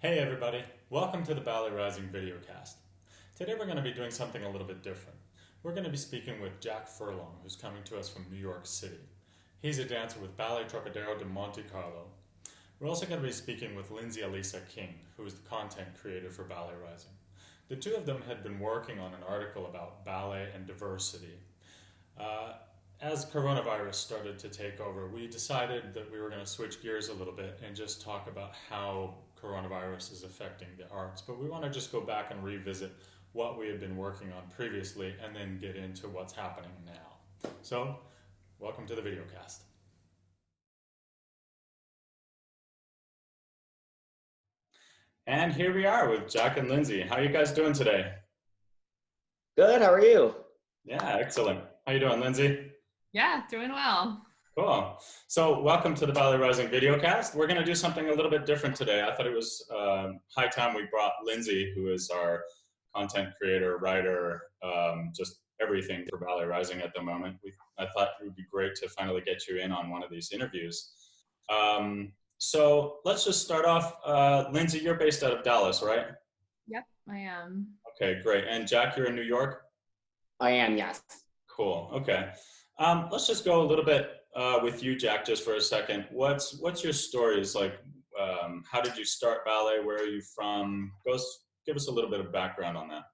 Hey everybody, welcome to the Ballet Rising videocast. Today we're going to be doing something a little bit different. We're going to be speaking with Jack Furlong, who's coming to us from New York City. He's a dancer with Ballet Trockadero de Monte Carlo. We're also going to be speaking with Lindsay Elisa King, who is the content creator for Ballet Rising. The two of them had been working on an article about ballet and diversity. As coronavirus started to take over, we decided that we were going to switch gears a little bit and just talk about how coronavirus is affecting the arts. But we want to just go back and revisit what we had been working on previously and then get into what's happening now. So, welcome to the videocast. And here we are with Jack and Lindsay. How are you guys doing today? Good, how are you? Yeah, excellent. How you doing, Lindsay? Yeah, doing well. Cool. So welcome to the Ballet Rising videocast. We're going to do something a little bit different today. I thought it was high time we brought Lindsay, who is our content creator, writer, just everything for Ballet Rising at the moment. I thought it would be great to finally get you in on one of these interviews. So let's just start off. Lindsay, you're based out of Dallas, right? Yep, I am. Okay, great. And Jack, you're in New York? I am, yes. Cool. Okay. Let's just go a little bit with you, Jack, just for a second. What's your stories like? How did you start ballet? Where are you from? Give us a little bit of background on that.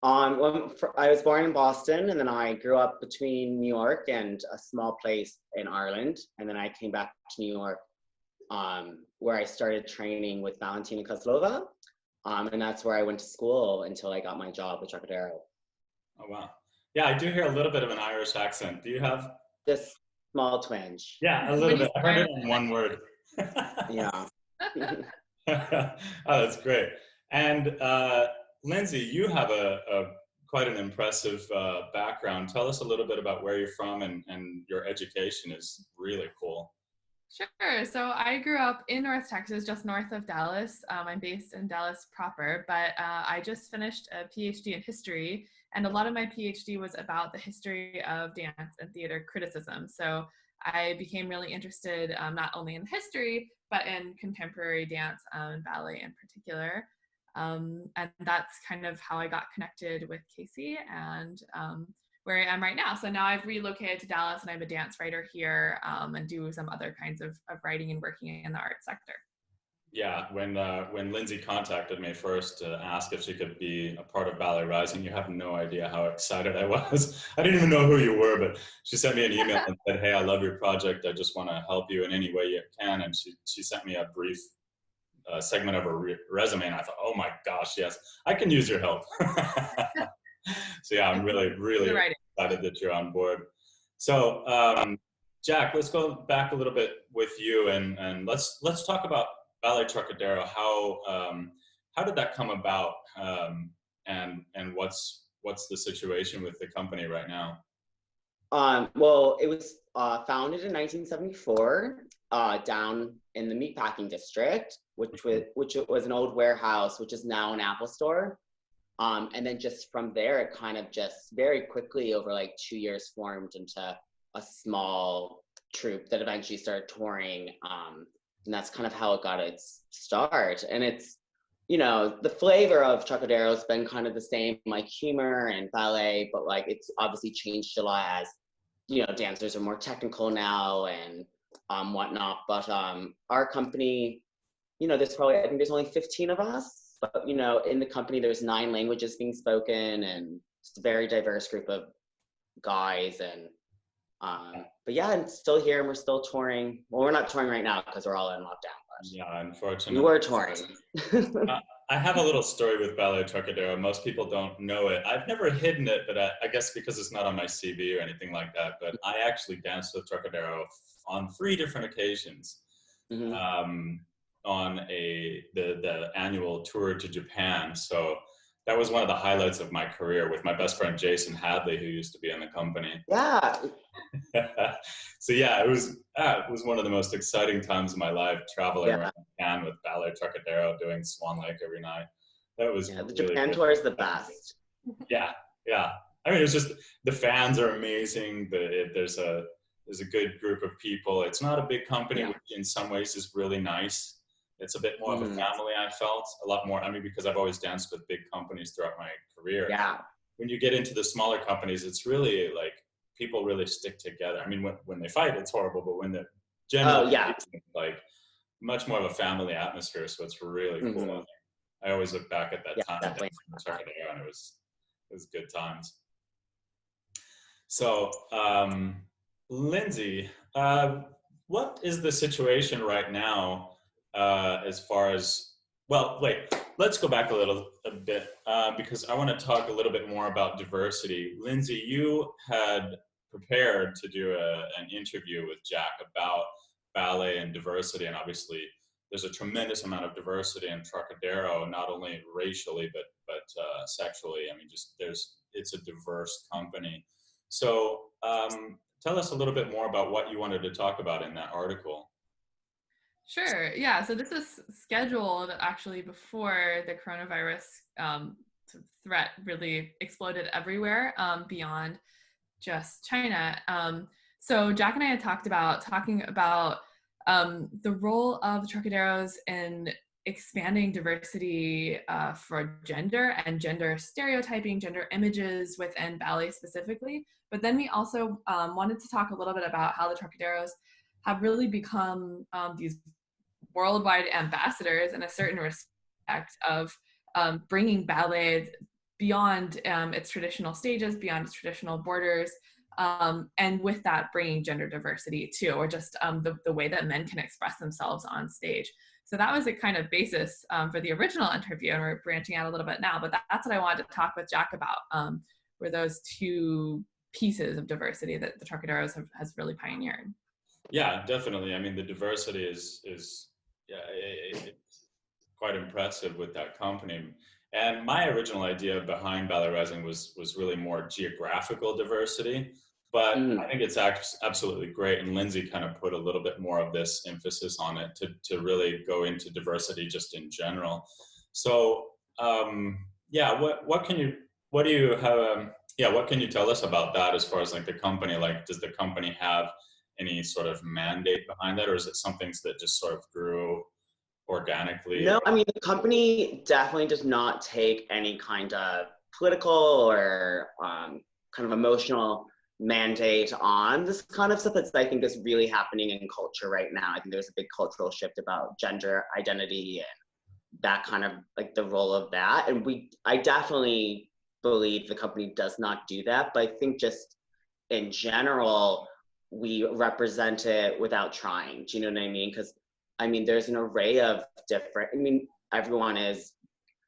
I was born in Boston, and then I grew up between New York and a small place in Ireland. And then I came back to New York, where I started training with Valentina Kozlova. And that's where I went to school until I got my job with Trockadero. Oh, wow. Yeah, I do hear a little bit of an Irish accent. Do you have? Just small twinge. Yeah, a little bit. I heard it in one word. Yeah. Oh, that's great. And Lindsay, you have a quite an impressive background. Tell us a little bit about where you're from, and your education is really cool. Sure. So I grew up in North Texas, just north of Dallas. I'm based in Dallas proper, but I just finished a PhD in history, and a lot of my PhD was about the history of dance and theater criticism. So I became really interested not only in history, but in contemporary dance and ballet in particular. And that's kind of how I got connected with Casey and where I am right now. So now I've relocated to Dallas, and I'm a dance writer here and do some other kinds of writing and working in the art sector. Yeah, when Lindsay contacted me first to ask if she could be a part of Ballet Rising, you have no idea how excited I was. I didn't even know who you were, but she sent me an email and said, "Hey, I love your project. I just want to help you in any way you can." And she sent me a brief segment of her resume, and I thought, "Oh my gosh, yes, I can use your help." So yeah, I'm really excited that you're on board. So Jack, let's go back a little bit with you, and let's talk about Ballet Trockadero. How did that come about, and what's the situation with the company right now? Well, it was founded in 1974 down in the meatpacking district, which was an old warehouse, which is now an Apple store. And then just from there, it kind of just very quickly over like 2 years formed into a small troupe that eventually started touring. And that's kind of how it got its start. And it's, the flavor of Trockadero has been kind of the same, like humor and ballet, but like it's obviously changed a lot as, dancers are more technical now and whatnot. But our company, I think there's only 15 of us. But, in the company, there's 9 languages being spoken, and it's a very diverse group of guys. And, but yeah, I'm still here, and we're still touring. Well, we're not touring right now because we're all in lockdown. But yeah, unfortunately. We were touring. I have a little story with Ballet Trockadero. Most people don't know it. I've never hidden it, but I guess because it's not on my CV or anything like that. But I actually danced with Trockadero on 3 different occasions. Mm-hmm. On the annual tour to Japan. So that was one of the highlights of my career with my best friend Jason Hadley, who used to be in the company. Yeah. So yeah, it was one of the most exciting times of my life, traveling around Japan with Ballet Trockadero, doing Swan Lake every night. That was the really Japan tour is the best. Yeah. I mean, it's just the fans are amazing. There's a good group of people. It's not a big company, which in some ways is really nice. It's a bit more of a family, I felt, a lot more. I mean, because I've always danced with big companies throughout my career. Yeah. When you get into the smaller companies, it's really like people really stick together. I mean, when they fight, it's horrible, but when they're generally like much more of a family atmosphere, so it's really cool. I always look back at that time dancing in Trockadero, and it was good times. So, Lindsay, what is the situation right now as far as, well, wait, let's go back a bit because I want to talk a little bit more about diversity. Lindsay, you had prepared to do an interview with Jack about ballet and diversity, and obviously there's a tremendous amount of diversity in Trockadero, not only racially but sexually. I mean, just it's a diverse company. So tell us a little bit more about what you wanted to talk about in that article. Sure. Yeah. So this was scheduled actually before the coronavirus threat really exploded everywhere beyond just China. So Jack and I had talking about the role of Trocaderos in expanding diversity for gender and gender stereotyping, gender images within ballet specifically. But then we also wanted to talk a little bit about how the Trocaderos have really become these worldwide ambassadors in a certain respect of bringing ballet beyond its traditional stages, beyond its traditional borders, and with that bringing gender diversity too, or just the way that men can express themselves on stage. So that was a kind of basis for the original interview, and we're branching out a little bit now, but that's what I wanted to talk with Jack about, were those two pieces of diversity that the Trocaderos has really pioneered. Yeah, definitely. I mean, the diversity is it's quite impressive with that company. And my original idea behind Ballet Rising was really more geographical diversity, but I think it's absolutely great. And Lindsay kind of put a little bit more of this emphasis on it to really go into diversity just in general. So what can you tell us about that as far as like the company? Like, does the company have any sort of mandate behind that, or is it something that just sort of grew organically? No, I mean, the company definitely does not take any kind of political or kind of emotional mandate on this kind of stuff that I think is really happening in culture right now. I think there's a big cultural shift about gender identity and that kind of like the role of that. And I definitely believe the company does not do that, but I think just in general, we represent it without trying. Do you know what I mean? Because I mean, there's an array of different, I mean, everyone is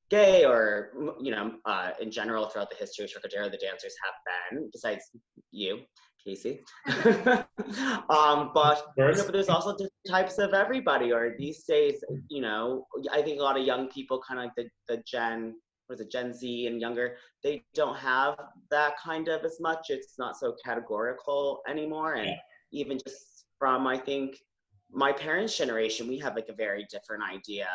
gay or, you know, in general throughout the history of Trockadero, the dancers have been, besides you, Casey. But there's also different types of everybody, or these days, you know, I think a lot of young people, kind of like the Gen Z and younger, they don't have that kind of as much. It's not so categorical anymore. And even just from, I think, my parents' generation, we have like a very different idea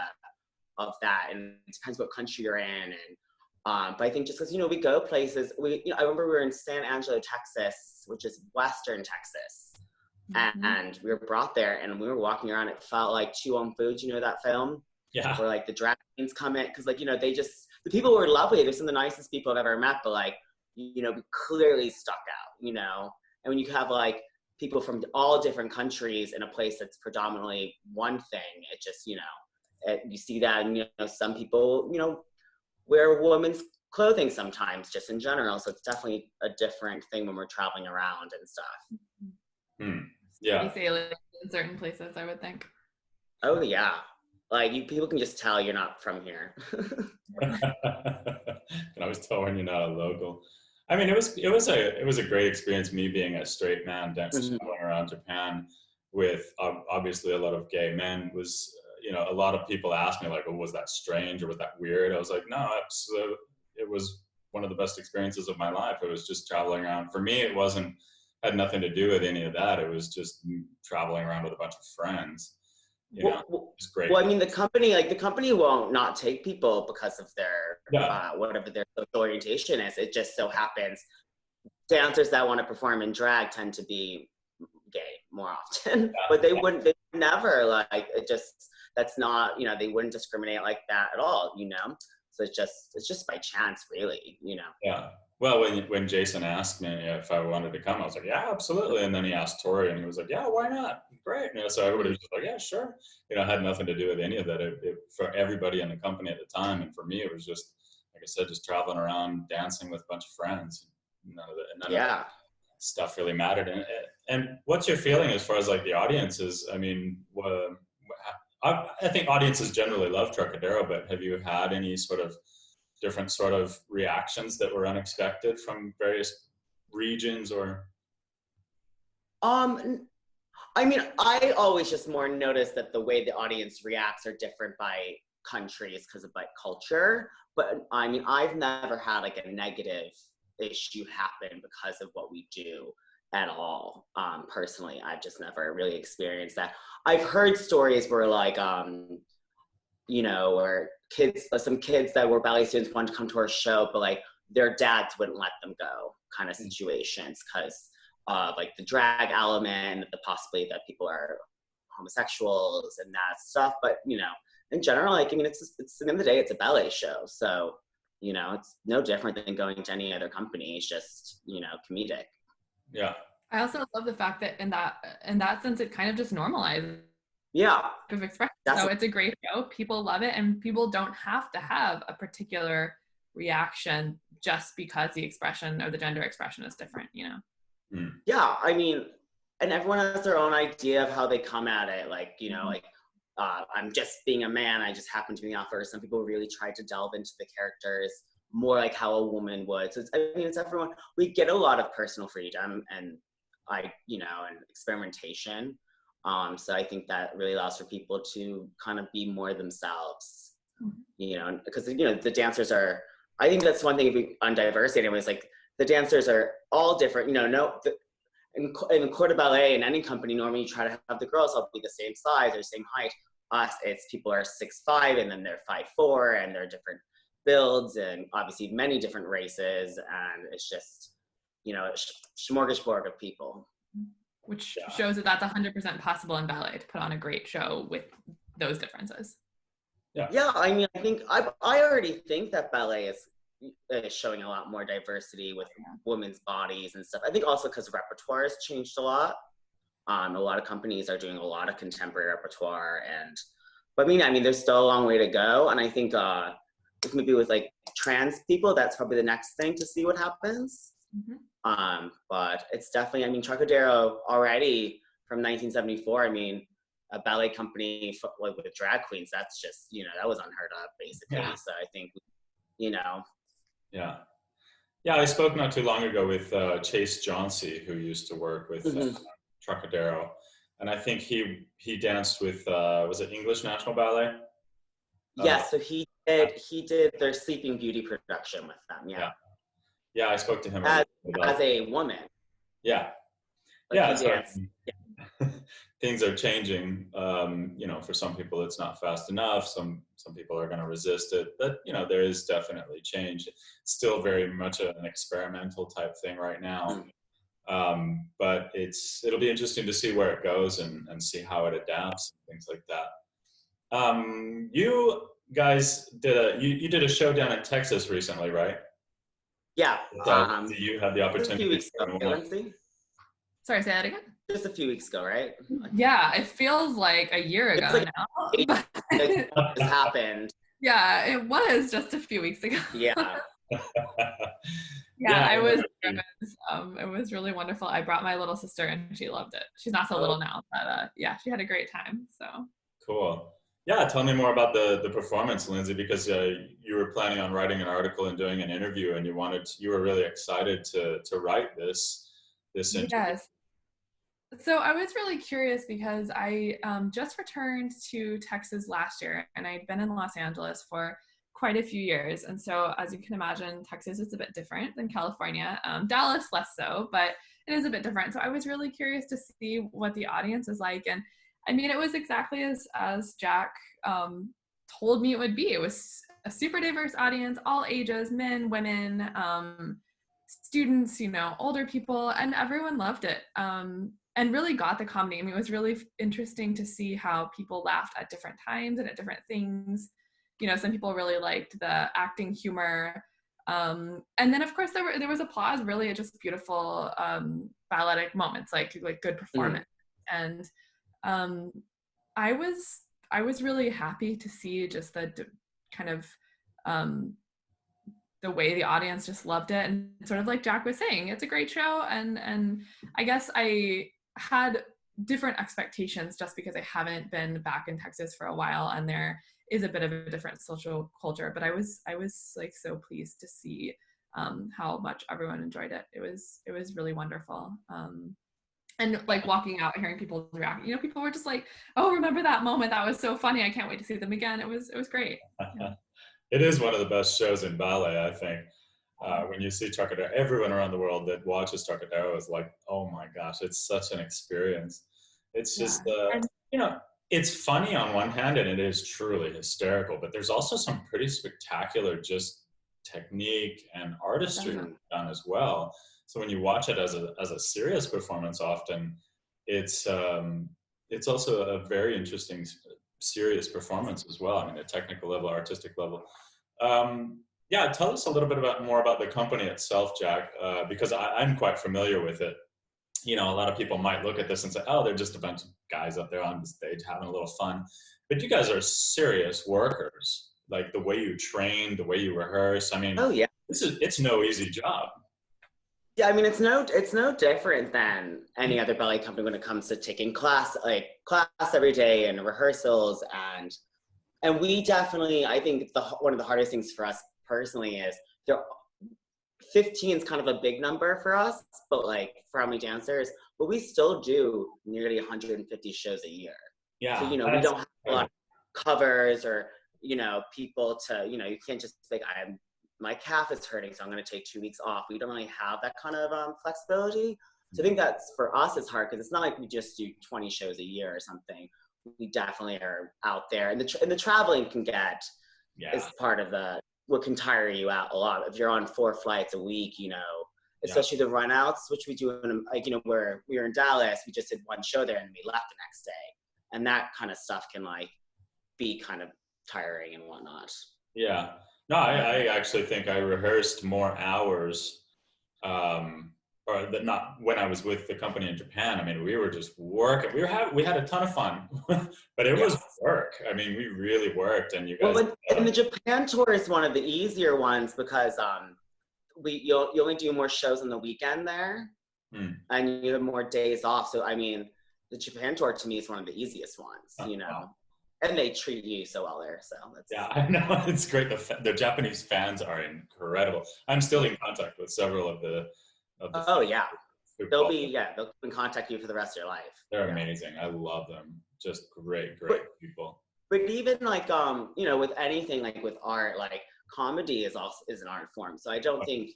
of that, and it depends what country you're in. And but I think just because, you know, we go places, I remember we were in San Angelo, Texas, which is Western Texas, and we were brought there, and we were walking around. It felt like Two on Food. You know that film? Yeah. Where like the drag queens come in, because like, you know, the people were lovely. They're some of the nicest people I've ever met, but like, you know, we clearly stuck out, you know. And when you have like people from all different countries in a place that's predominantly one thing, it just, you know, you see that. And, you know, some people, you know, wear women's clothing sometimes, just in general. So it's definitely a different thing when we're traveling around and stuff. Yeah. In certain places, I would think. Oh yeah, like people can just tell you're not from here. Can always tell when you're not a local. I mean, it was a great experience, me being a straight man dancing around Japan with obviously a lot of gay men. Was you know, a lot of people asked me like, oh, was that strange or was that weird? I was like, no, it was one of the best experiences of my life. It was just traveling around. For me, it had nothing to do with any of that. It was just traveling around with a bunch of friends. You know, it was great. Well, I mean, the company won't not take people because of their whatever their social orientation is. It just so happens dancers that want to perform in drag tend to be gay more often, but they never like it. Just that's not, you know, they wouldn't discriminate like that at all, you know? So it's just by chance, really, you know? Yeah. Well, when Jason asked me if I wanted to come, I was like, yeah, absolutely. And then he asked Tori, and he was like, yeah, why not? Great. You know, so everybody was just like, yeah, sure. You know, it had nothing to do with any of that. For everybody in the company at the time, and for me, it was just, like I said, just traveling around, dancing with a bunch of friends. None of that stuff really mattered. And what's your feeling as far as like the audiences? I mean, I think audiences generally love Trockadero, but have you had any sort of different sort of reactions that were unexpected from various regions or? I mean, I always just more notice that the way the audience reacts are different by countries because of like culture. But I mean, I've never had like a negative issue happen because of what we do at all. Personally, I've just never really experienced that. I've heard stories where like, you know, where some kids that were ballet students wanted to come to our show, but like their dads wouldn't let them go, kind of situations, because like the drag element, the possibility that people are homosexuals and that stuff. But you know, in general, like I mean, it's at the end of the day, it's a ballet show, so you know, it's no different than going to any other company. It's just, you know, comedic. Yeah. I also love the fact that in that sense, it kind of just normalizes of expression. So it's a great show. People love it, and people don't have to have a particular reaction just because the expression or the gender expression is different, you know? Yeah, I mean, and everyone has their own idea of how they come at it. Like, you know, like I'm just being a man, I just happen to be the author. Some people really try to delve into the characters more like how a woman would. So it's everyone. We get a lot of personal freedom and you know, and experimentation. So I think that really allows for people to kind of be more themselves, you know, because, you know, the dancers are, I think that's one thing on diversity anyways, like the dancers are all different, you know, in corps de ballet, in any company, normally you try to have the girls all be the same size or same height. Us, it's people are 6'5", and then they're 5'4", and they're different builds, and obviously many different races, and it's just, you know, a smorgasbord of people. Which shows that that's 100% possible in ballet, to put on a great show with those differences. Yeah, I mean, I think I already think that ballet is showing a lot more diversity with women's bodies and stuff. I think also because repertoire has changed a lot. A lot of companies are doing a lot of contemporary repertoire, but I mean, there's still a long way to go. And I think maybe with like trans people, that's probably the next thing to see what happens. But it's definitely, I mean, Trockadero already from 1974, I mean, a ballet company like with drag queens, that's just, you know, that was unheard of basically. So I think, you know. Yeah, I spoke not too long ago with Chase Jauncey, who used to work with Trockadero, and I think he danced with was it English National Ballet? Yes, so he did their Sleeping Beauty production with them. Yeah, I spoke to him as a woman. Things are changing. You know, for some people it's not fast enough. Some people are going to resist it, but you know, there is definitely change. It's still very much an experimental type thing right now. But it'll be interesting to see where it goes and see how it adapts and things like that. You guys did a show down in Texas recently, right? Yeah. You had the opportunity. A few weeks ago, Sorry, say that again? Just a few weeks ago, right? Yeah, it feels like a year ago like now. It happened. Yeah, it was just a few weeks ago. Yeah. I was it was really wonderful. I brought my little sister and she loved it. She's not so little now, but she had a great time. So cool. Yeah, tell me more about the performance, Lindsay, because you were planning on writing an article and doing an interview, and you were really excited to write this interview. Yes. So I was really curious because I just returned to Texas last year, and I'd been in Los Angeles for quite a few years. And so, as you can imagine, Texas is a bit different than California. Dallas less so, but it is a bit different. So I was really curious to see what the audience is like. And I mean, it was exactly as Jack told me it would be. It was a super diverse audience, all ages, men, women, students, you know, older people, and everyone loved it. and really got the comedy. I mean, it was really interesting to see how people laughed at different times and at different things. You know, some people really liked the acting humor. And then of course there was applause really at just beautiful balletic moments, like good performance. And I was really happy to see just the kind of the way the audience just loved it, and sort of like Jack was saying, it's a great show. And I guess I had different expectations just because I haven't been back in Texas for a while, and there is a bit of a different social culture. But I was like so pleased to see how much everyone enjoyed it. It was really wonderful. And like walking out, hearing people react, you know, people were just like, "Oh, remember that moment? That was so funny! I can't wait to see them again." It was great. Yeah. It is one of the best shows in ballet, I think. When you see Trockadero, everyone around the world that watches Trockadero is like, "Oh my gosh, it's such an experience." It's just, you know, it's funny on one hand, and it is truly hysterical. But there's also some pretty spectacular just technique and artistry done as well. So when you watch it as a serious performance, often it's also a very interesting serious performance as well. I mean, the technical level, artistic level. Yeah, tell us a little bit more about the company itself, Jack, because I'm quite familiar with it. You know, a lot of people might look at this and say, "Oh, they're just a bunch of guys up there on the stage having a little fun," but you guys are serious workers. Like the way you train, the way you rehearse. I mean, oh yeah, it's no easy job. Yeah, I mean, it's no different than any other ballet company when it comes to taking class every day and rehearsals, and we definitely, I think one of the hardest things for us personally is 15 is kind of a big number for us, but like for how many dancers, but we still do nearly 150 shows a year. Yeah. So, you know, we don't have a lot of covers or, you know, people to, you know, you can't just like, my calf is hurting, so I'm going to take 2 weeks off. We don't really have that kind of flexibility. So I think that's, for us, it's hard because it's not like we just do 20 shows a year or something. We definitely are out there. And the traveling can is part of what can tire you out a lot. If you're on 4 flights a week, you know, especially the runouts, which we do, like, you know, where we were in Dallas, we just did 1 show there and we left the next day. And that kind of stuff can like be kind of tiring and whatnot. Yeah. No, I actually think I rehearsed more hours, not when I was with the company in Japan. I mean, we were just working. We had a ton of fun, but it was work. I mean, we really worked, and you guys. Well, and the Japan tour is one of the easier ones because you only do more shows on the weekend there, and you have more days off. So I mean, the Japan tour to me is one of the easiest ones. You know. Wow. And they treat you so well there, so that's... Yeah, I know, it's great. The Japanese fans are incredible. I'm still in contact with several of the oh yeah, they'll contact you for the rest of your life. They're amazing. I love them. Just great people. But even like you know, with anything like with art, like comedy is an art form. So I think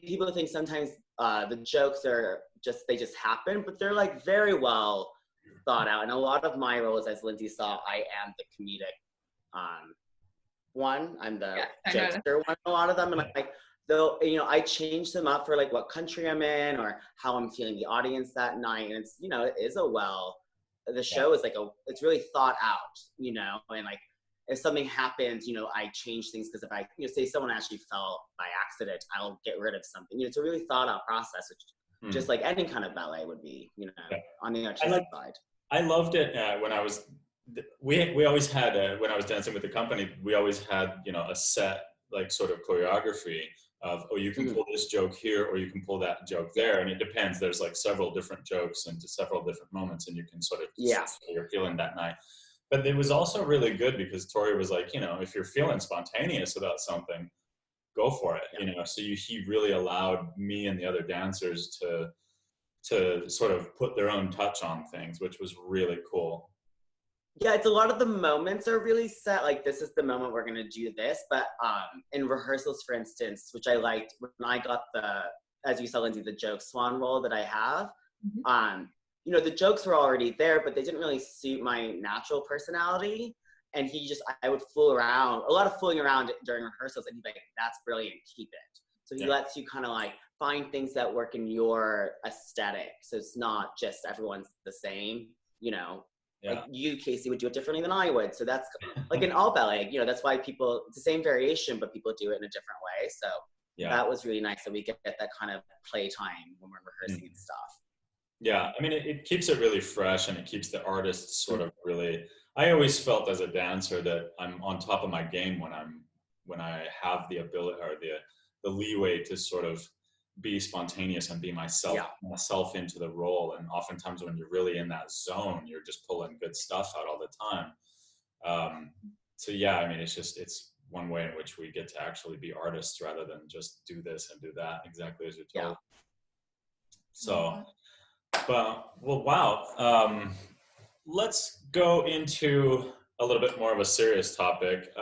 people think sometimes the jokes are just happen, but they're like very well thought out. And a lot of my roles, as Lindsay saw, I am the comedic one. I'm the jokester one, a lot of them. And like, though, you know, I change them up for like what country I'm in or how I'm feeling the audience that night. And it's, you know, it is the show is like it's really thought out, you know, and like if something happens, you know, I change things because if I, you know, say someone actually fell by accident, I'll get rid of something. You know, it's a really thought out process, which just like any kind of ballet would be, you know, on the artistic side. I loved it when I was, we always had, when I was dancing with the company, we always had, you know, a set, like sort of choreography of, oh, you can pull this joke here or you can pull that joke there. And it depends. There's like several different jokes into several different moments and you can sort of see how you're feeling that night. But it was also really good because Tori was like, you know, if you're feeling spontaneous about something, go for it, you know. So he really allowed me and the other dancers to sort of put their own touch on things, which was really cool. Yeah, it's a lot of the moments are really set, like this is the moment we're gonna do this, but in rehearsals, for instance, which I liked, when I got as you saw, Lindsay, the joke swan role that I have, you know, the jokes were already there, but they didn't really suit my natural personality, and I would fool around, a lot of fooling around during rehearsals, and he'd be like, that's brilliant, keep it. So he lets you kind of like find things that work in your aesthetic. So it's not just everyone's the same, you know. Yeah. Like you, Casey, would do it differently than I would. So that's like in all ballet, you know, that's why people, it's the same variation, but people do it in a different way. So that was really nice that we get that kind of playtime when we're rehearsing and stuff. Yeah, I mean, it keeps it really fresh, and it keeps the artists sort of really. I always felt as a dancer that I'm on top of my game when I have the ability or the leeway to sort of be spontaneous and be myself into the role. And oftentimes when you're really in that zone, you're just pulling good stuff out all the time. So yeah, I mean, it's one way in which we get to actually be artists rather than just do this and do that, exactly as you're told. So, well, wow. Let's go into a little bit more of a serious topic.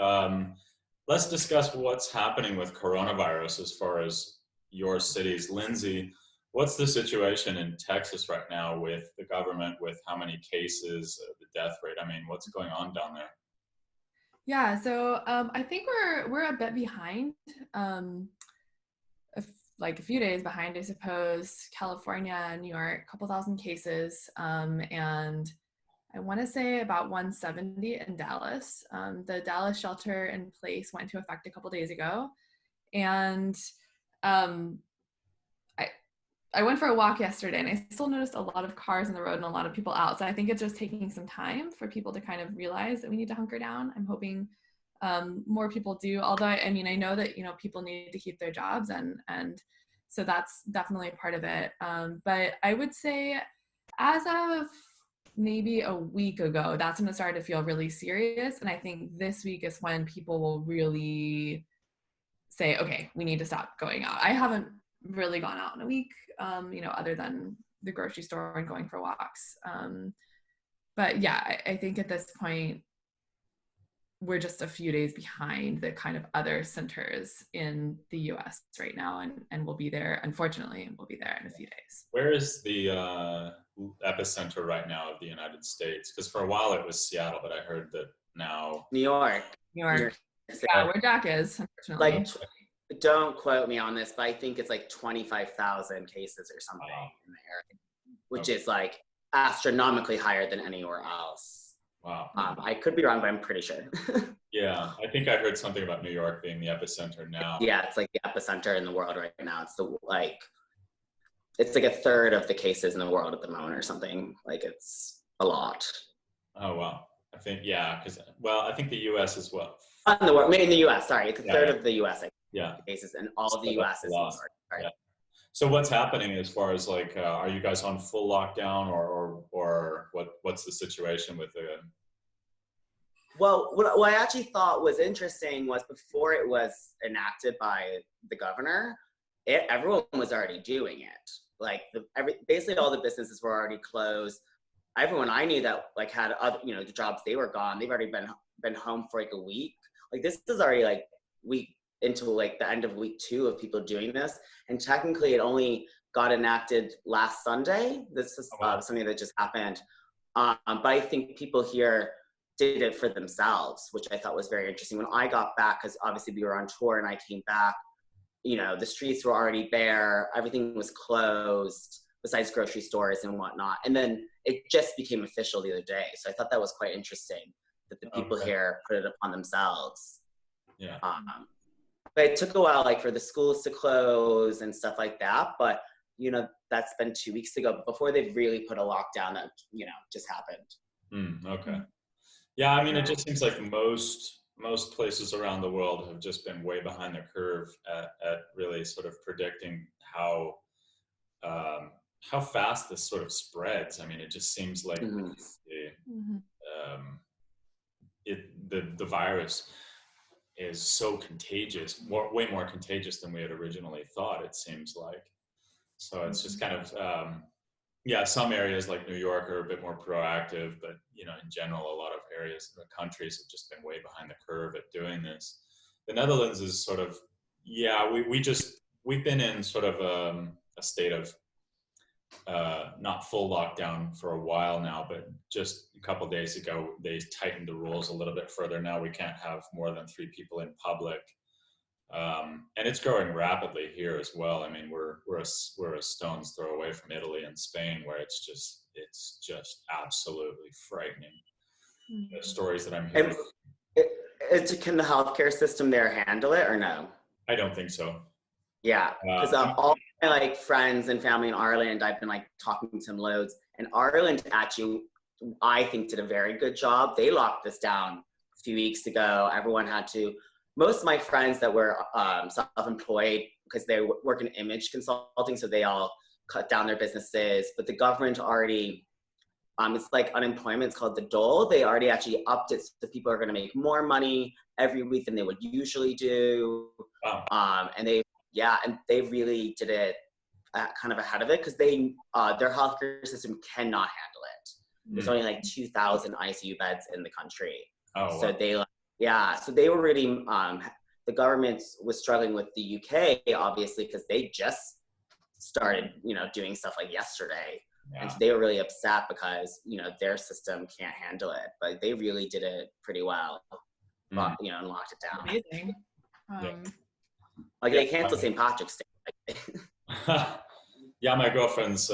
Let's discuss what's happening with coronavirus as far as your cities. Lindsay, what's the situation in Texas right now with the government, with how many cases, the death rate? I mean, what's going on down there? Yeah, so I think we're a bit behind, like a few days behind, I suppose. California, New York, a couple thousand cases, and I want to say about 170 in Dallas. The Dallas shelter in place went into effect a couple days ago, and I went for a walk yesterday, and I still noticed a lot of cars on the road and a lot of people out. So I think it's just taking some time for people to kind of realize that we need to hunker down. I'm hoping more people do. Although I mean, I know that, you know, people need to keep their jobs, and so that's definitely part of it. But I would say, as of maybe a week ago, that's when it started to feel really serious. And I think this week is when people will really say, okay, we need to stop going out. I haven't really gone out in a week, you know, other than the grocery store and going for walks. But yeah, I think at this point, we're just a few days behind the kind of other centers in the US right now, and we'll be there, unfortunately, we'll be there in a few days. Where is the epicenter right now of the United States? Because for a while it was Seattle, but I heard that now... New York. Yeah, where Jack is, unfortunately. Like, don't quote me on this, but I think it's like 25,000 cases or something in the area, which is like astronomically higher than anywhere else. Wow. I could be wrong, but I'm pretty sure. Yeah, I think I heard something about New York being the epicenter now. Yeah, it's like the epicenter in the world right now. It's it's like a third of the cases in the world at the moment or something. Like, it's a lot. Oh, wow. I think, yeah, because, well, I think the U.S. as well. In the world, maybe in the U.S., sorry. It's a third of the U.S. Cases, and all of the U.S. is in New York. Right? Yeah. So what's happening as far as like, are you guys on full lockdown, or what's the situation with the... Well, what I actually thought was interesting was before it was enacted by the governor, everyone was already doing it. Like basically all the businesses were already closed. Everyone I knew that like had other, you know, the jobs, they were gone. They've already been home for like a week. Like this is already like week into like the end of week 2 of people doing this. And technically it only got enacted last Sunday. This is something that just happened. But I think people here did it for themselves, which I thought was very interesting. When I got back, because obviously we were on tour and I came back, you know, the streets were already bare, everything was closed besides grocery stores and whatnot. And then it just became official the other day. So I thought that was quite interesting that the people here put it upon themselves. Yeah. But it took a while, like for the schools to close and stuff like that. But, you know, that's been 2 weeks ago. But before they really put a lockdown that, you know, just happened. Okay. Yeah, I mean, it just seems like most places around the world have just been way behind the curve at really sort of predicting how fast this sort of spreads. I mean, it just seems like the virus is so contagious, way more contagious than we had originally thought, it seems like. So it's just kind of, some areas like New York are a bit more proactive, but, you know, in general, a lot of areas in the countries have just been way behind the curve at doing this. The Netherlands is sort of, we've been in sort of a state of not full lockdown for a while now, but just a couple of days ago, they tightened the rules a little bit further. Now we can't have more than 3 people in public. And it's growing rapidly here as well. I mean, we're a stone's throw away from Italy and Spain, where it's just absolutely frightening. The stories that I'm hearing. Can the healthcare system there handle it or no? I don't think so. Yeah, because all my like friends and family in Ireland, I've been like talking to them loads, and Ireland actually, I think, did a very good job. They locked this down a few weeks ago. Everyone had to. Most of my friends that were self-employed, because they work in image consulting, so they all cut down their businesses. But the government already, it's like unemployment. It's called the dole. They already actually upped it, so people are going to make more money every week than they would usually do. Wow. And they really did it kind of ahead of it, because their healthcare system cannot handle it. There's only like 2,000 ICU beds in the country. Oh, so wow. So they were really the government was struggling with the UK, obviously, because they just started doing stuff like yesterday. Yeah. And so they were really upset because their system can't handle it, but they really did it pretty well. And locked it down. Amazing. Like they canceled St. Patrick's Day. Yeah, my girlfriend's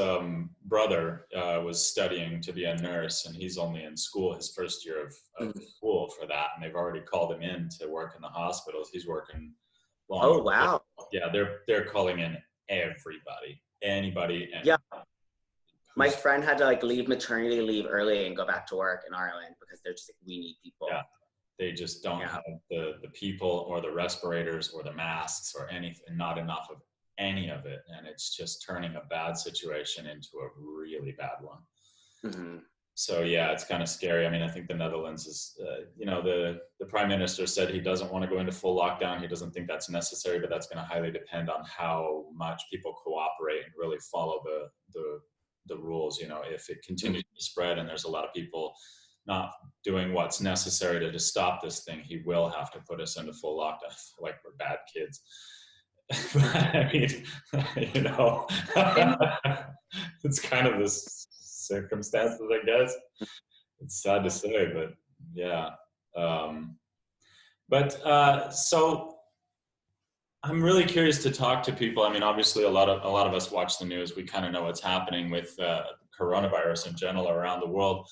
brother was studying to be a nurse, and he's only in school, his first year of school for that, and they've already called him in to work in the hospitals. He's working long. Oh, wow. Yeah, they're calling in anybody. Yeah. My friend had to like leave maternity leave early and go back to work in Ireland because they're just like, we need people. Yeah. They just don't have the people or the respirators or the masks or anything, not enough of any of it. And it's just turning a bad situation into a really bad one. Mm-hmm. So yeah, it's kind of scary. I mean, I think the Netherlands is, the Prime Minister said he doesn't want to go into full lockdown. He doesn't think that's necessary, but that's going to highly depend on how much people cooperate and really follow the rules. If it continues to spread and there's a lot of people not doing what's necessary to stop this thing, he will have to put us into full lockdown, like we're bad kids. I mean, it's kind of the circumstances, I guess. It's sad to say, but yeah. So I'm really curious to talk to people. I mean, obviously, a lot of us watch the news. We kind of know what's happening with coronavirus in general around the world.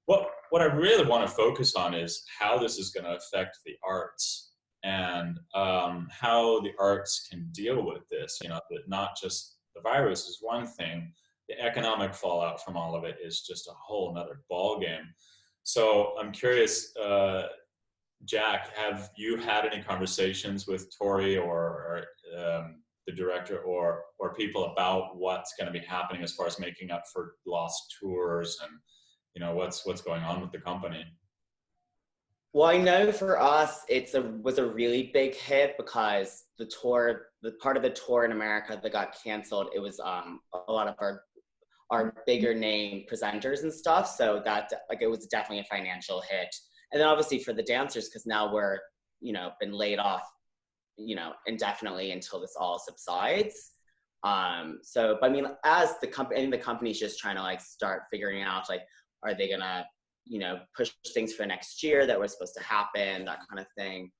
What I really want to focus on is how this is going to affect the arts and how the arts can deal with this. That not just the virus is one thing, the economic fallout from all of it is just a whole nother ball game. So I'm curious, Jack, have you had any conversations with Tori or the director or people about what's going to be happening as far as making up for lost tours and what's going on with the company? Well, I know for us, was a really big hit because the part of the tour in America that got canceled, it was a lot of our bigger name presenters and stuff. So that it was definitely a financial hit. And then obviously for the dancers, because now we're, been laid off, indefinitely until this all subsides. But I mean, as the company's just trying to start figuring out, are they gonna, push things for next year that was supposed to happen, that kind of thing.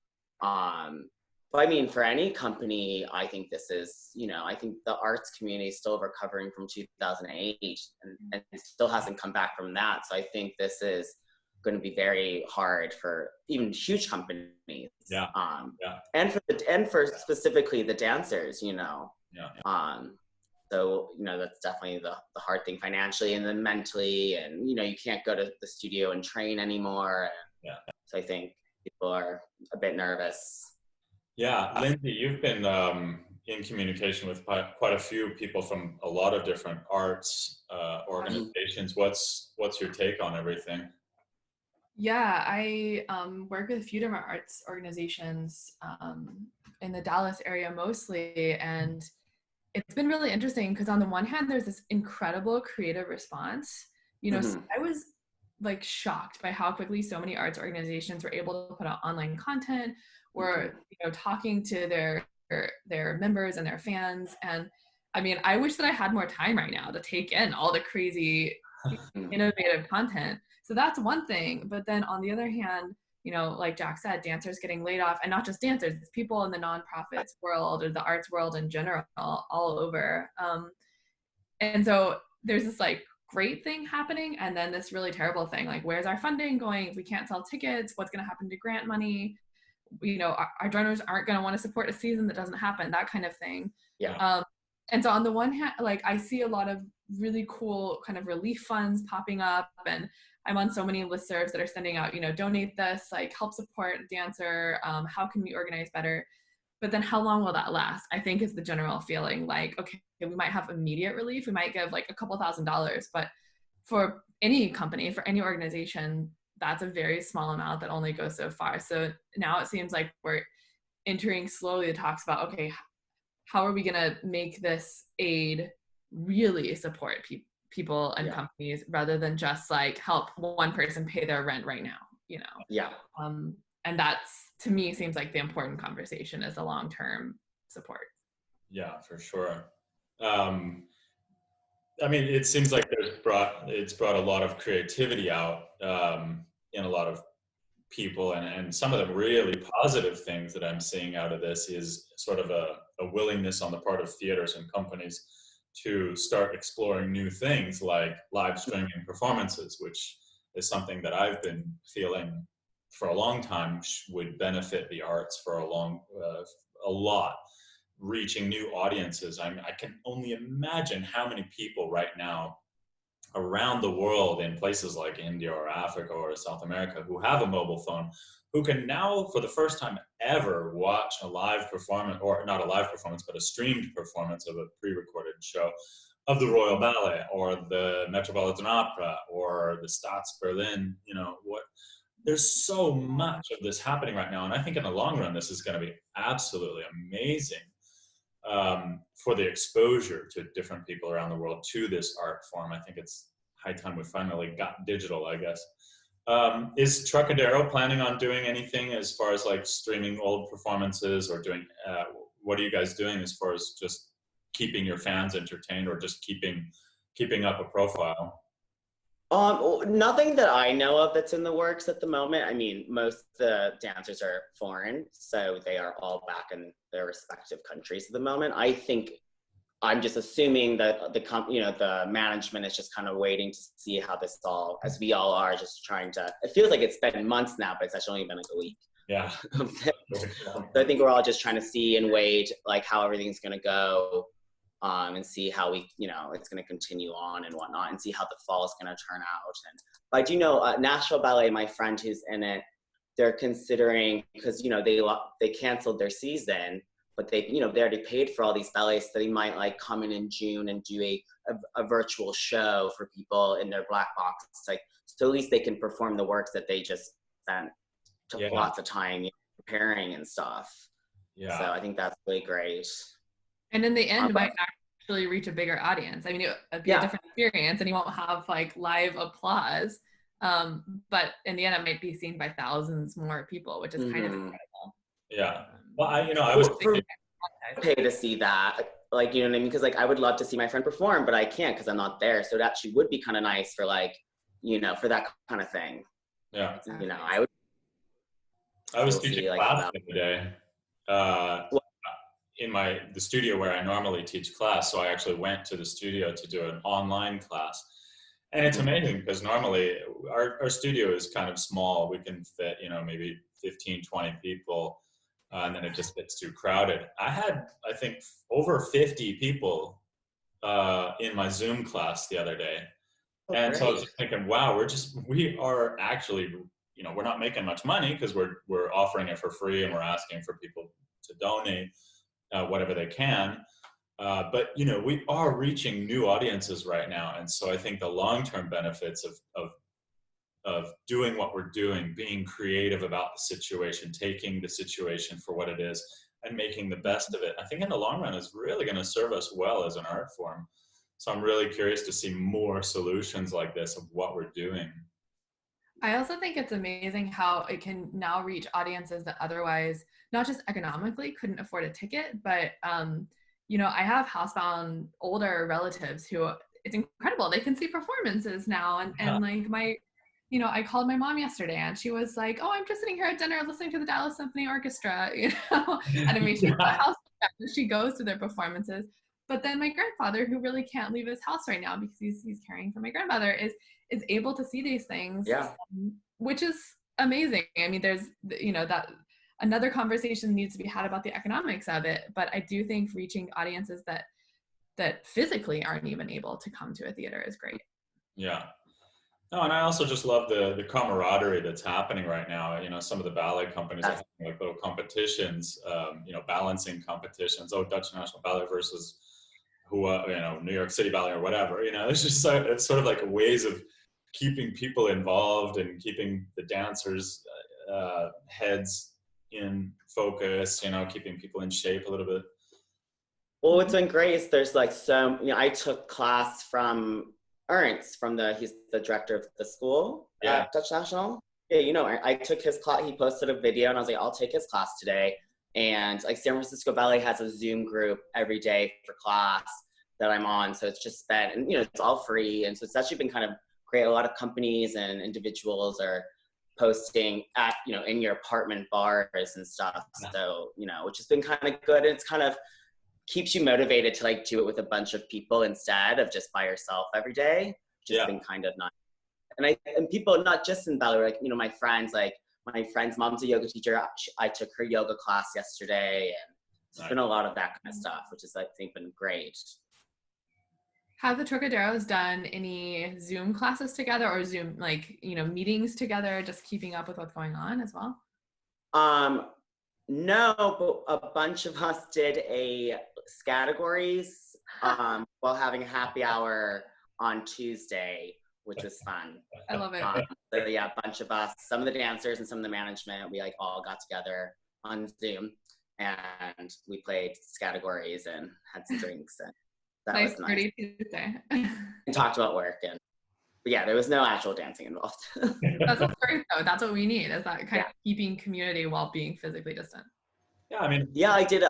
But I mean, for any company, I think this is, I think the arts community is still recovering from 2008 and it still hasn't come back from that. So I think this is going to be very hard for even huge companies. Yeah. And for specifically the dancers, Yeah. So, that's definitely the hard thing financially and then mentally, and, you can't go to the studio and train anymore. Yeah. So I think people are a bit nervous. Yeah. Lindsay, you've been in communication with quite a few people from a lot of different arts organizations. What's your take on everything? Yeah, I work with a few different arts organizations in the Dallas area mostly, and it's been really interesting because on the one hand, there's this incredible creative response. So I was shocked by how quickly so many arts organizations were able to put out online content or talking to their members and their fans. And I mean, I wish that I had more time right now to take in all the crazy innovative content. So that's one thing. But then on the other hand, like Jack said, dancers getting laid off, and not just dancers, it's people in the nonprofits world or the arts world in general, all over. And so there's this like great thing happening, and then this really terrible thing, like where's our funding going? If we can't sell tickets, what's going to happen to grant money? Our donors aren't going to want to support a season that doesn't happen, that kind of thing. Yeah. And so on the one hand, like I see a lot of really cool kind of relief funds popping up, and I'm on so many listservs that are sending out, donate this, like help support a dancer. How can we organize better? But then how long will that last? I think is the general feeling, like, okay, we might have immediate relief. We might give like a couple $1,000s, but for any company, for any organization, that's a very small amount that only goes so far. So now it seems like we're entering slowly the talks about, okay, how are we going to make this aid really support people and companies rather than just like help one person pay their rent right now, Yeah. And that's, to me, seems like the important conversation is the long-term support. Yeah, for sure. I mean, it seems like it's brought a lot of creativity out in a lot of people, and some of the really positive things that I'm seeing out of this is sort of a willingness on the part of theaters and companies to start exploring new things like live streaming performances, which is something that I've been feeling for a long time would benefit the arts for a lot, reaching new audiences. I can only imagine how many people right now around the world in places like India or Africa or South America who have a mobile phone, who can now for the first time ever watch a live performance, or not a live performance, but a streamed performance of a pre-recorded show of the Royal Ballet or the Metropolitan Opera or the Staats Berlin. There's so much of this happening right now, and I think in the long run this is going to be absolutely amazing for the exposure to different people around the world to this art form. I think it's high time we finally got digital, I guess. Is Trockadero planning on doing anything as far as like streaming old performances, or doing, what are you guys doing as far as just keeping your fans entertained, or just keeping up a profile? Nothing that I know of that's in the works at the moment. I mean, most of the dancers are foreign, so they are all back in their respective countries at the moment. I'm just assuming that the management is just kind of waiting to see how this all, as we all are, just trying to. It feels like it's been months now, but it's actually only been like a week. Yeah. So I think we're all just trying to see and wait, like how everything's going to go. And see how it's going to continue on and whatnot, and see how the fall is going to turn out. But I do know Nashville Ballet, my friend who's in it, they're considering, because they canceled their season, but they already paid for all these ballets, so they might like come in June and do a virtual show for people in their black box, like, so at least they can perform the works that they just spent lots of time preparing and stuff. Yeah. So I think that's really great. And in the end, it might actually reach a bigger audience. I mean, it would be a different experience, and you won't have like live applause. But in the end, it might be seen by thousands more people, which is kind of incredible. Yeah. Well, I was thinking, pay to see that, like, you know what I mean? Because like I would love to see my friend perform, but I can't because I'm not there. So it actually would be kind of nice for like, for that kind of thing. Yeah. Exactly. I was teaching class the other day. In the studio where I normally teach class. So I actually went to the studio to do an online class. And it's amazing because normally our studio is kind of small. We can fit, maybe 15, 20 people. And then it just gets too crowded. I had, I think, over 50 people in my Zoom class the other day. And so I was just thinking, wow, we are actually, we're not making much money because we're offering it for free, and we're asking for people to donate whatever they can. But, we are reaching new audiences right now. And so I think the long-term benefits of doing what we're doing, being creative about the situation, taking the situation for what it is, and making the best of it, I think in the long run is really going to serve us well as an art form. So I'm really curious to see more solutions like this of what we're doing. I also think it's amazing how it can now reach audiences that otherwise, not just economically, couldn't afford a ticket, but I have housebound older relatives who, it's incredible. They can see performances now, and like I called my mom yesterday and she was like, oh, I'm just sitting here at dinner listening to the Dallas Symphony Orchestra, and I mean, she's the house, she goes to their performances. But then my grandfather, who really can't leave his house right now because he's caring for my grandmother, is able to see these things, which is amazing. I mean, there's, that another conversation needs to be had about the economics of it, but I do think reaching audiences that physically aren't even able to come to a theater is great. Yeah. No, and I also just love the camaraderie that's happening right now. Some of the ballet companies are having like little competitions, balancing competitions. Oh, Dutch National Ballet versus New York City Ballet or whatever. It's just it's sort of like ways of keeping people involved and keeping the dancers' heads in focus. Keeping people in shape a little bit. Well, what's been great is there's like I took class from Ernst, he's the director of the school at Dutch National. Yeah, I took his class. He posted a video, and I was like, I'll take his class today. And like San Francisco Ballet has a Zoom group every day for class that I'm on, so it's just been, and it's all free, and so it's actually been kind of great. A lot of companies and individuals are posting at in your apartment bars and stuff. So which has been kind of good. And it's kind of keeps you motivated to like do it with a bunch of people instead of just by yourself every day, which has been kind of nice. And people, not just in ballet, like, my friend's mom's a yoga teacher. I took her yoga class yesterday, and it's been a lot of that kind of stuff, which has, I think, been great. Have the Trocaderos done any Zoom classes together or Zoom, meetings together, just keeping up with what's going on as well? No, but a bunch of us did a categories while having a happy hour on Tuesday, which was fun. I love it. So yeah, a bunch of us, some of the dancers and some of the management, we like all got together on Zoom and we played categories and had some drinks, and that was nice. Tuesday. And talked about work, but yeah, there was no actual dancing involved. That's what's great though. That's what we need, is that kind of keeping community while being physically distant. Yeah, I mean. Yeah, I did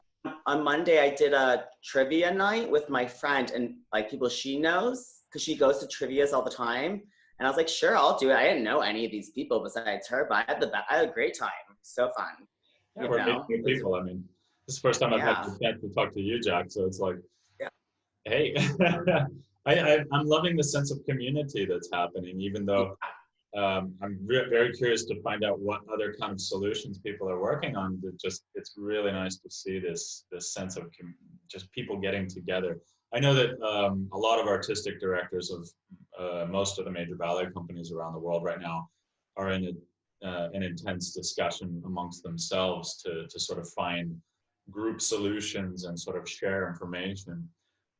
on Monday. I did a trivia night with my friend and like people she knows, because she goes to trivias all the time. And I was like, sure, I'll do it. I didn't know any of these people besides her, but I had a great time. So fun. Yeah, we're meeting people. I mean, this is the first time I've had the chance to talk to you, Jack. So it's like, hey, I'm loving the sense of community that's happening, even though I'm very curious to find out what other kind of solutions people are working on. It's really nice to see this sense of just people getting together. I know that a lot of artistic directors of most of the major ballet companies around the world right now are in an intense discussion amongst themselves to sort of find group solutions and sort of share information.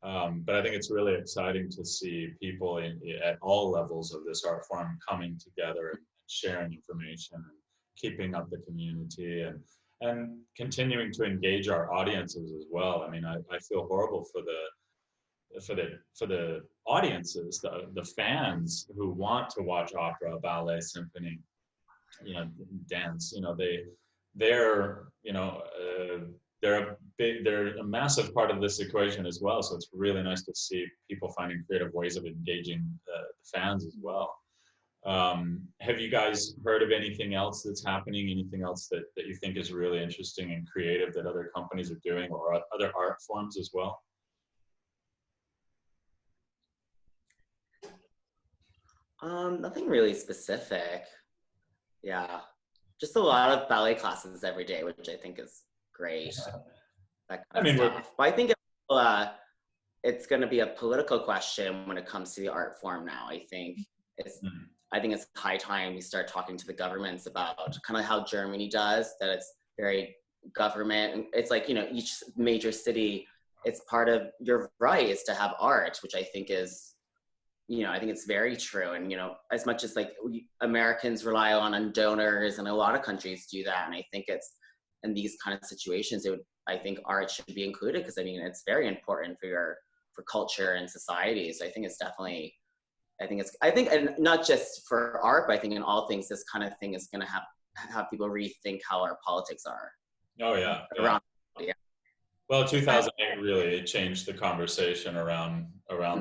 But I think it's really exciting to see people at all levels of this art form coming together and sharing information and keeping up the community and continuing to engage our audiences as well. I mean, I feel horrible for the audiences, the fans who want to watch opera, ballet, symphony, dance. They're a massive part of this equation as well. So it's really nice to see people finding creative ways of engaging the fans as well. Have you guys heard of anything else that's happening? Anything else that you think is really interesting and creative that other companies are doing, or other art forms as well? Nothing really specific. Yeah, just a lot of ballet classes every day, which I think is great. That kind of stuff. But I think it's going to be a political question when it comes to the art form now. I think it's high time we start talking to the governments about kind of how Germany does, that it's very government. And it's like, each major city, it's part of your right is to have art, which I think is, I think it's very true. And, as much as like Americans rely on donors, and a lot of countries do that. And I think it's in these kind of situations, I think art should be included, because I mean, it's very important for culture and society. So I think it's definitely, and not just for art, but I think in all things, this kind of thing is going to have people rethink how our politics are. Oh yeah. Well, 2008 really changed the conversation around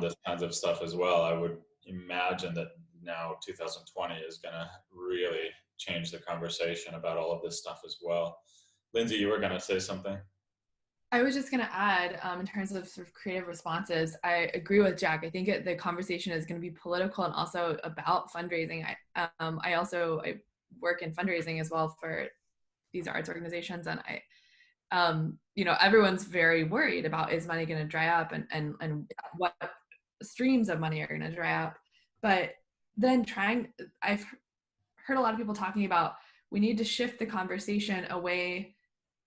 this kinds of stuff as well. I would imagine that now 2020 is going to really change the conversation about all of this stuff as well. Lindsay, you were going to say something? I was just going to add, in terms of sort of creative responses, I agree with Jack. I think the conversation is going to be political and also about fundraising. I also work in fundraising as well for these arts organizations, and everyone's very worried about, is money going to dry up, and what streams of money are going to dry up. But then I've heard a lot of people talking about, we need to shift the conversation away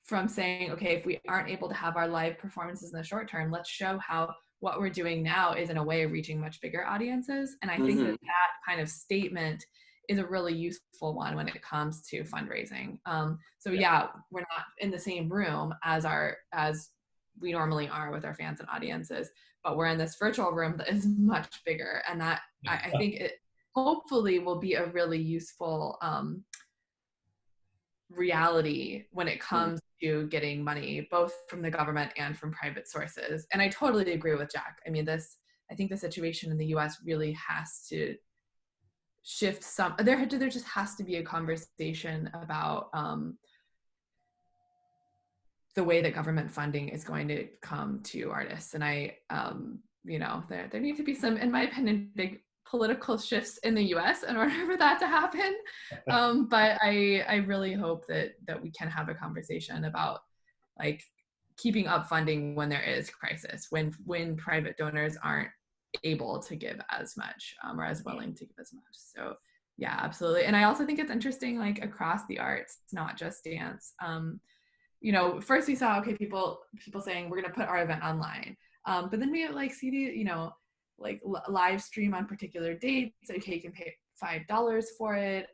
from saying, okay, if we aren't able to have our live performances in the short term, let's show how what we're doing now is in a way of reaching much bigger audiences. And I think that kind of statement is a really useful one when it comes to fundraising. Yeah, we're not in the same room as we normally are with our fans and audiences, but we're in this virtual room that is much bigger. And that I think it hopefully will be a really useful reality when it comes to getting money, both from the government and from private sources. And I totally agree with Jack. I mean, I think the situation in the US really has to shift there just has to be a conversation about the way that government funding is going to come to artists. And there need to be some, in my opinion, big political shifts in the US in order for that to happen. But I really hope that we can have a conversation about like keeping up funding when there is crisis, when private donors aren't able to give as much or as willing to give as much. So yeah, absolutely. And I also think it's interesting, like across the arts, not just dance. First we saw, okay, people saying we're going to put our event online. But then we like see the, like live stream on particular dates. Okay, you can pay $5 for it.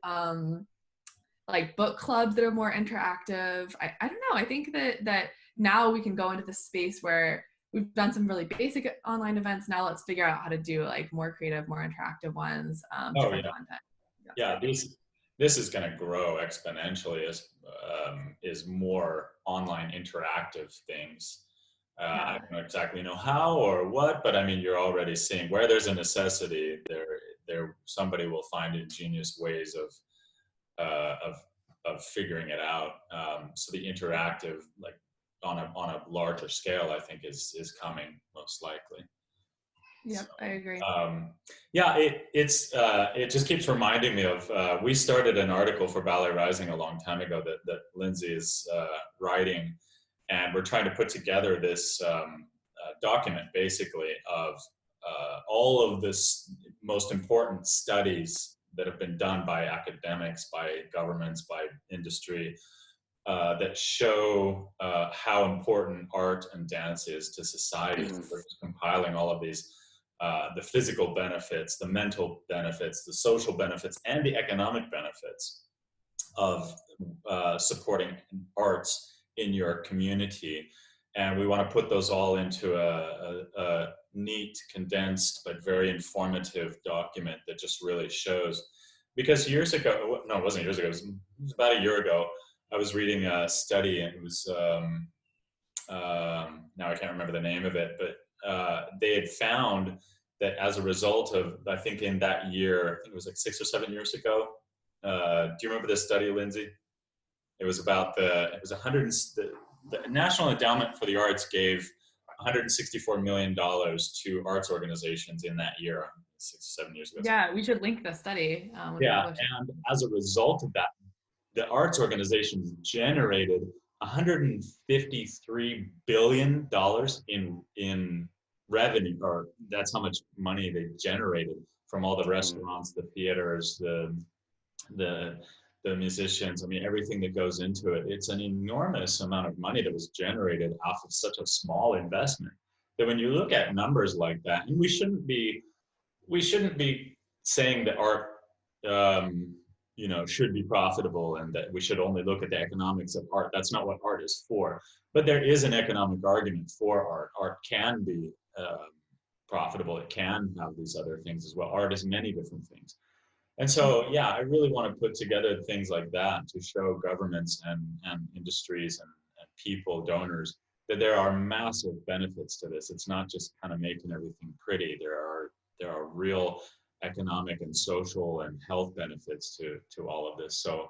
Like book clubs that are more interactive. I don't know. I think that now we can go into the space where we've done some really basic online events. Now let's figure out how to do like more creative, more interactive ones. Content. Yeah, this is going to grow exponentially as more online interactive things. I don't exactly know how or what, but I mean, you're already seeing where there's a necessity, there somebody will find ingenious ways of figuring it out. So the interactive, like on a larger scale, I think is coming most likely. Yep, so, I agree. It just keeps reminding me of, we started an article for Ballet Rising a long time ago that Lindsay is writing, and we're trying to put together this document basically of all of this most important studies that have been done by academics, by governments, by industry, that show how important art and dance is to society. We're just compiling all of these, the physical benefits, the mental benefits, the social benefits, and the economic benefits of supporting arts in your community. And we want to put those all into a neat, condensed, but very informative document that just really shows. Because years ago, no, it wasn't years ago, it was about a year ago, I was reading a study, and it was, now I can't remember the name of it, but they had found that as a result of, I think in that year, I think it was like 6 or 7 years ago. Do you remember this study, Lindsay? It was about the National Endowment for the Arts gave $164 million to arts organizations in that year, 6 or 7 years ago. Yeah, we should link the study. And as a result of that, the arts organizations generated $153 billion in revenue, or that's how much money they generated from all the restaurants, the theaters, the musicians. I mean, everything that goes into it. It's an enormous amount of money that was generated off of such a small investment. That when you look at numbers like that, and we shouldn't be saying that art, should be profitable and that we should only look at the economics of art. That's not what art is for. But there is an economic argument for art. Art can be profitable. It can have these other things as well. Art is many different things. And so, yeah, I really want to put together things like that to show governments and industries and people, donors, that there are massive benefits to this. It's not just kind of making everything pretty. There are real economic and social and health benefits to all of this. So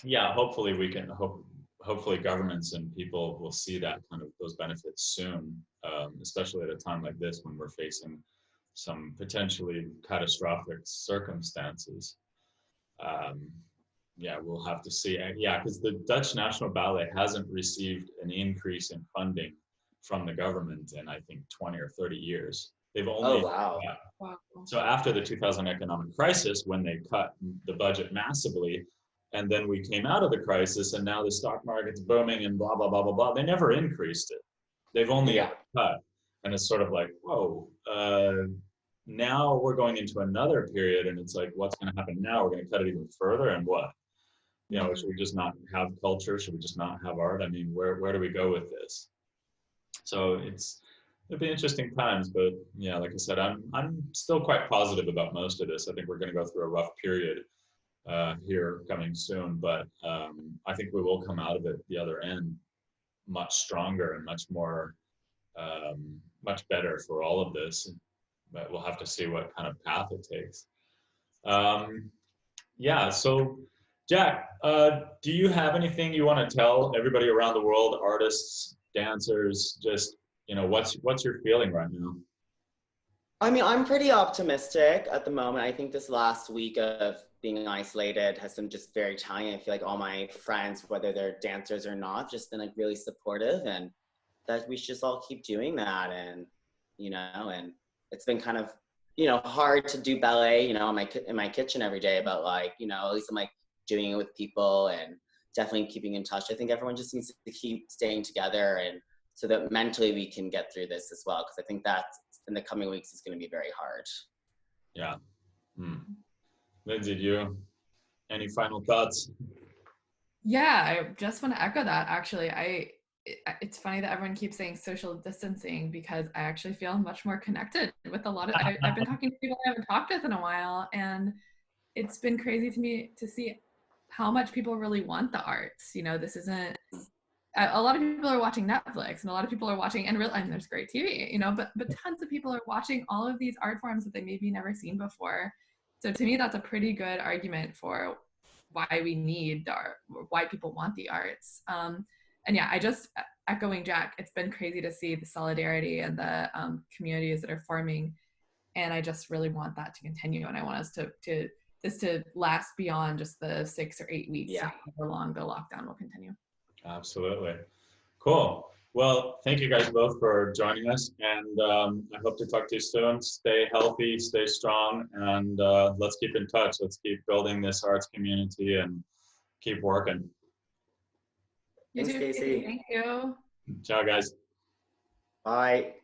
yeah, hopefully we can hopefully governments and people will see that kind of those benefits soon, especially at a time like this when we're facing some potentially catastrophic circumstances. Yeah, we'll have to see. Yeah, because the Dutch National Ballet hasn't received an increase in funding from the government in, I think, 20 or 30 years. They've only, Oh, wow. yeah. Wow. So after the 2000 economic crisis, when they cut the budget massively, and then we came out of the crisis, and now the stock market's booming and blah, blah, blah, blah, blah, they never increased it. They've only Yeah. cut. And it's sort of like, whoa, now we're going into another period, and it's like, what's going to happen now? We're going to cut it even further, and what? You know, should we just not have culture? Should we just not have art? I mean, where do we go with this? So it'll be interesting times, but yeah, like I said, I'm still quite positive about most of this. I think we're going to go through a rough period here coming soon, but I think we will come out of it the other end much stronger and much more, much better for all of this. But we'll have to see what kind of path it takes. Yeah, so Jack, do you have anything you want to tell everybody around the world, artists, dancers, just, you know, what's your feeling right now? I mean, I'm pretty optimistic at the moment. I think this last week of being isolated has been just very trying. I feel like all my friends, whether they're dancers or not, just been like really supportive, and that we should just all keep doing that. And, you know, and it's been kind of, you know, hard to do ballet, you know, in my kitchen every day, but like, you know, at least I'm like doing it with people and definitely keeping in touch. I think everyone just needs to keep staying together, and so that mentally we can get through this as well. Because I think that in the coming weeks is going to be very hard. Yeah. Lindsay, any final thoughts? Yeah, I just want to echo that. Actually, it's funny that everyone keeps saying social distancing, because I actually feel much more connected with a lot of, I've been talking to people I haven't talked with in a while, and it's been crazy to me to see how much people really want the arts. You know, this isn't, a lot of people are watching Netflix, and a lot of people are watching, and there's great TV, you know, but tons of people are watching all of these art forms that they maybe never seen before. So to me, that's a pretty good argument for why we need the art, why people want the arts. And yeah, I just, echoing Jack, it's been crazy to see the solidarity and the communities that are forming, and I just really want that to continue, and I want us to last beyond just the 6 or 8 weeks, Yeah. however long the lockdown will continue. Absolutely. Cool. Well, thank you guys both for joining us, and I hope to talk to you soon. Stay healthy, stay strong, and let's keep in touch. Let's keep building this arts community and keep working. Thanks, Casey. Thank you. Ciao, guys. Bye.